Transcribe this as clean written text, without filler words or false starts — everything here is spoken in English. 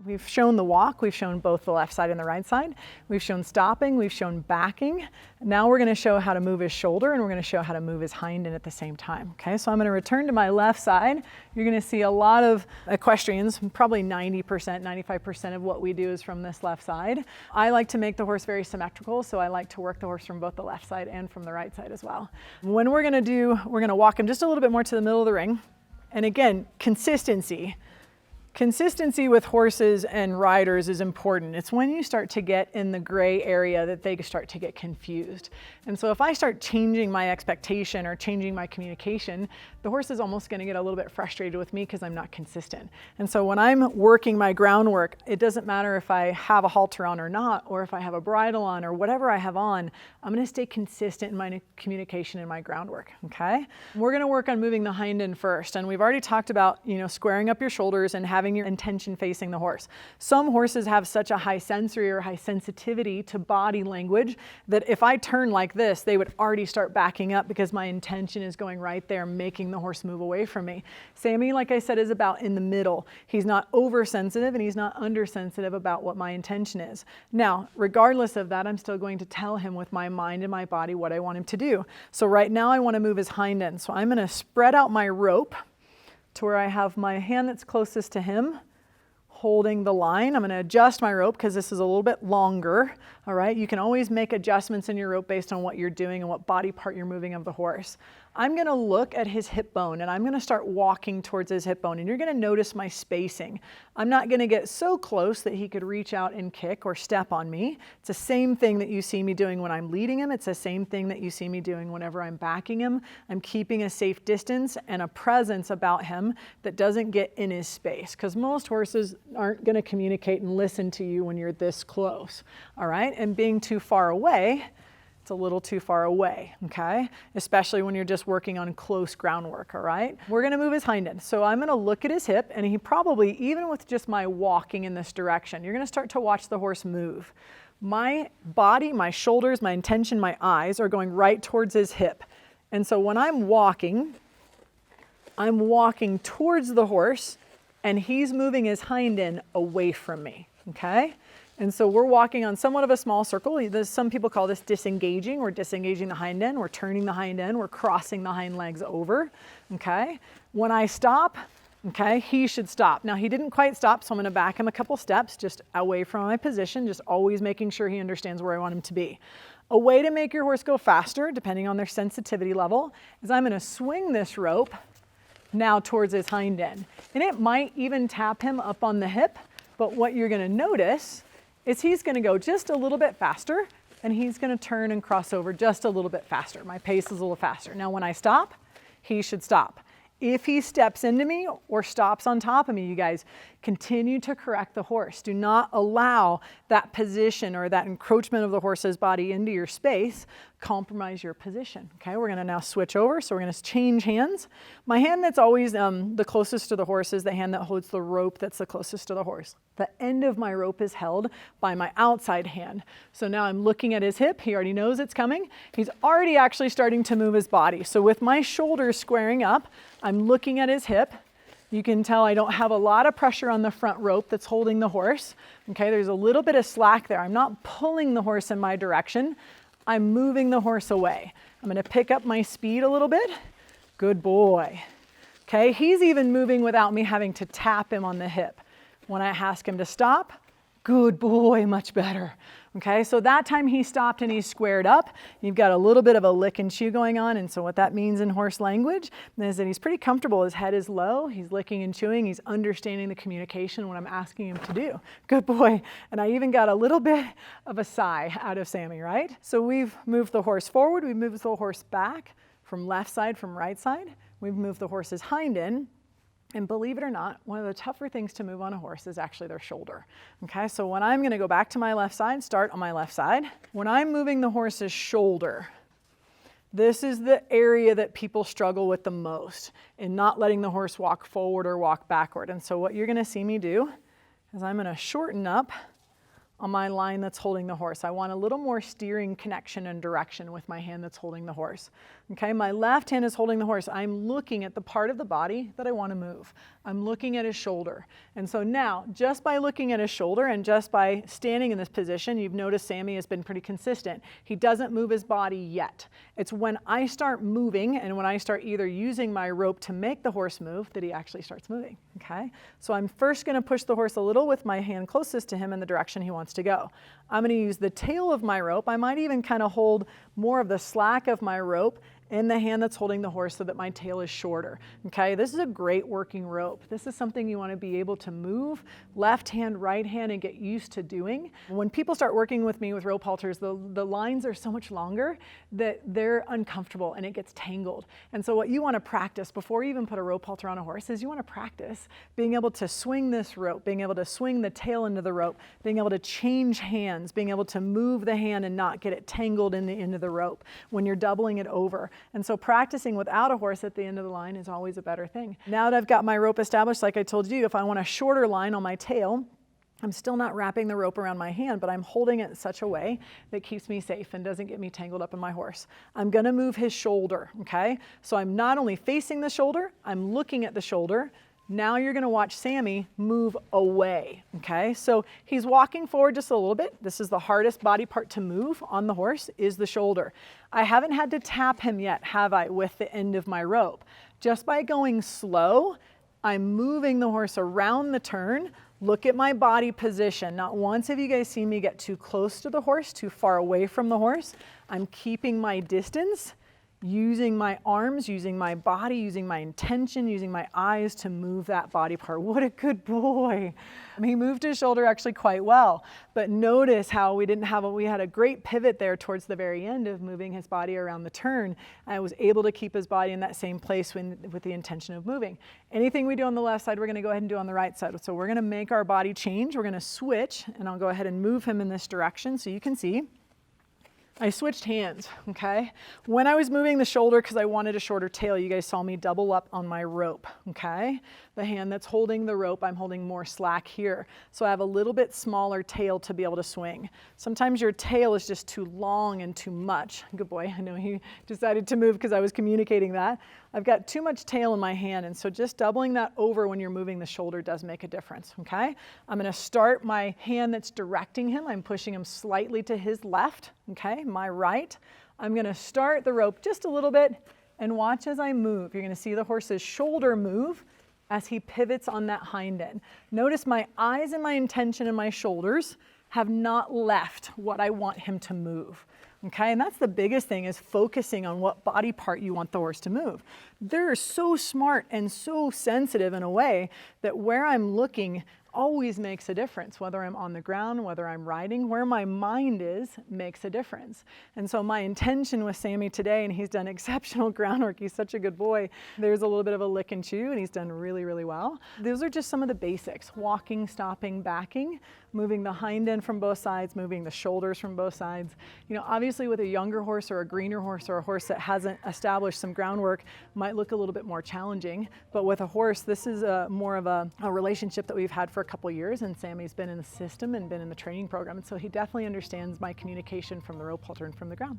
We've shown the walk, we've shown both the left side and the right side. We've shown stopping, we've shown backing. Now we're going to show how to move his shoulder, and we're going to show how to move his hind end at the same time. Okay, so I'm going to return to my left side. You're going to see a lot of equestrians, probably 90%, 95% of what we do is from this left side. I like to make the horse very symmetrical, so I like to work the horse from both the left side and from the right side as well. When we're going to walk him just a little bit more to the middle of the ring. And again, consistency. Consistency with horses and riders is important. It's when you start to get in the gray area that they start to get confused. And so if I start changing my expectation or changing my communication, the horse is almost going to get a little bit frustrated with me because I'm not consistent. And so when I'm working my groundwork, it doesn't matter if I have a halter on or not, or if I have a bridle on or whatever I have on, I'm going to stay consistent in my communication and my groundwork, okay? We're going to work on moving the hind end first. And we've already talked about, squaring up your shoulders and having your intention facing the horse. Some horses have such a high sensory or high sensitivity to body language that if I turn like this, they would already start backing up because my intention is going right there, making the horse move away from me. Sammy, like I said, is about in the middle. He's not oversensitive and he's not undersensitive about what my intention is. Now, regardless of that, I'm still going to tell him with my mind and my body what I want him to do. So right now I want to move his hind end. So I'm going to spread out my rope to where I have my hand that's closest to him, holding the line. I'm going to adjust my rope because this is a little bit longer. All right, you can always make adjustments in your rope based on what you're doing and what body part you're moving of the horse. I'm going to look at his hip bone and I'm going to start walking towards his hip bone, and you're going to notice my spacing. I'm not going to get so close that he could reach out and kick or step on me. It's the same thing that you see me doing when I'm leading him. It's the same thing that you see me doing whenever I'm backing him. I'm keeping a safe distance and a presence about him that doesn't get in his space, because most horses aren't going to communicate and listen to you when you're this close. All right, and being too far away, it's a little too far away, okay? Especially when you're just working on close groundwork, all right? We're gonna move his hind end. So I'm gonna look at his hip, and he probably, even with just my walking in this direction, you're gonna start to watch the horse move. My body, my shoulders, my intention, my eyes are going right towards his hip. And so when I'm walking towards the horse, and he's moving his hind end away from me, okay? And so we're walking on somewhat of a small circle. Some people call this disengaging. We're disengaging the hind end. We're turning the hind end. We're crossing the hind legs over, okay? When I stop, okay, he should stop. Now, he didn't quite stop, so I'm going to back him a couple steps just away from my position, just always making sure he understands where I want him to be. A way to make your horse go faster, depending on their sensitivity level, is I'm going to swing this rope now towards his hind end. And it might even tap him up on the hip, but what you're going to notice is he's going to go just a little bit faster, and he's going to turn and cross over just a little bit faster. My pace is a little faster. Now when I stop, he should stop. If he steps into me or stops on top of me, you guys continue to correct the horse. Do not allow that position or that encroachment of the horse's body into your space compromise your position. Okay, we're going to now switch over. So we're going to change hands. My hand that's always the closest to the horse is the hand that holds the rope that's the closest to the horse. The end of my rope is held by my outside hand. So now I'm looking at his hip. He already knows it's coming. He's already actually starting to move his body. So with my shoulders squaring up, I'm looking at his hip. You can tell I don't have a lot of pressure on the front rope that's holding the horse. Okay, there's a little bit of slack there. I'm not pulling the horse in my direction. I'm moving the horse away. I'm going to pick up my speed a little bit. Good boy. Okay, he's even moving without me having to tap him on the hip. When I ask him to stop, good boy, much better. Okay, so that time he stopped and he squared up. You've got a little bit of a lick and chew going on, and so what that means in horse language is that he's pretty comfortable. His head is low, he's licking and chewing, he's understanding the communication, what I'm asking him to do. Good boy. And I even got a little bit of a sigh out of Sammy, right? So we've moved the horse forward, we've moved the horse back from left side, from right side. We've moved the horse's hind end. And believe it or not, one of the tougher things to move on a horse is actually their shoulder. Okay, so when I'm going to go back to my left side, start on my left side. When I'm moving the horse's shoulder, this is the area that people struggle with the most in not letting the horse walk forward or walk backward. And so what you're going to see me do is I'm going to shorten up on my line that's holding the horse. I want a little more steering connection and direction with my hand that's holding the horse. Okay, my left hand is holding the horse. I'm looking at the part of the body that I want to move. I'm looking at his shoulder. And so now, just by looking at his shoulder and just by standing in this position, you've noticed Sammy has been pretty consistent. He doesn't move his body yet. It's when I start moving and when I start either using my rope to make the horse move that he actually starts moving. Okay, so I'm first going to push the horse a little with my hand closest to him in the direction he wants to go. I'm going to use the tail of my rope. I might even kind of hold more of the slack of my rope in the hand that's holding the horse so that my tail is shorter. Okay, this is a great working rope. This is something you want to be able to move left hand, right hand, and get used to doing. When people start working with me with rope halters, the lines are so much longer that they're uncomfortable and it gets tangled. And so what you want to practice before you even put a rope halter on a horse is you want to practice being able to swing this rope, being able to swing the tail into the rope, being able to change hands, being able to move the hand and not get it tangled in the end of the rope when you're doubling it over. And so practicing without a horse at the end of the line is always a better thing. Now that I've got my rope established, like I told you, if I want a shorter line on my tail, I'm still not wrapping the rope around my hand, but I'm holding it in such a way that keeps me safe and doesn't get me tangled up in my horse. I'm gonna move his shoulder, okay? So I'm not only facing the shoulder, I'm looking at the shoulder. Now you're gonna watch Sammy move away, okay? So he's walking forward just a little bit. This is the hardest body part to move on the horse, is the shoulder. I haven't had to tap him yet, have I, with the end of my rope. Just by going slow, I'm moving the horse around the turn. Look at my body position. Not once have you guys seen me get too close to the horse, too far away from the horse. I'm keeping my distance, using my arms, using my body, using my intention, using my eyes to move that body part. What a good boy. He moved his shoulder actually quite well, but notice how we had a great pivot there towards the very end of moving his body around the turn. I was able to keep his body in that same place with the intention of moving. Anything we do on the left side, we're gonna go ahead and do on the right side. So we're gonna make our body change. We're gonna switch, and I'll go ahead and move him in this direction so you can see. I switched hands, okay? When I was moving the shoulder, because I wanted a shorter tail, you guys saw me double up on my rope, okay? The hand that's holding the rope, I'm holding more slack here. So I have a little bit smaller tail to be able to swing. Sometimes your tail is just too long and too much. Good boy, I know he decided to move because I was communicating that. I've got too much tail in my hand, and so just doubling that over when you're moving the shoulder does make a difference, okay? I'm gonna start my hand that's directing him. I'm pushing him slightly to his left, okay, my right. I'm gonna start the rope just a little bit and watch as I move. You're gonna see the horse's shoulder move as he pivots on that hind end. Notice my eyes and my intention and my shoulders have not left what I want him to move. Okay, and that's the biggest thing, is focusing on what body part you want the horse to move. They're so smart and so sensitive in a way that where I'm looking always makes a difference. Whether I'm on the ground, whether I'm riding, where my mind is makes a difference. And so my intention with Sammy today, and he's done exceptional groundwork, he's such a good boy. There's a little bit of a lick and chew, and he's done really, really well. Those are just some of the basics: walking, stopping, backing, moving the hind end from both sides, moving the shoulders from both sides. You know, obviously with a younger horse or a greener horse or a horse that hasn't established some groundwork, might look a little bit more challenging. But with a horse, this is more of a relationship that we've had for a couple years, and Sammy's been in the system and been in the training program, and so he definitely understands my communication from the rope halter and from the ground.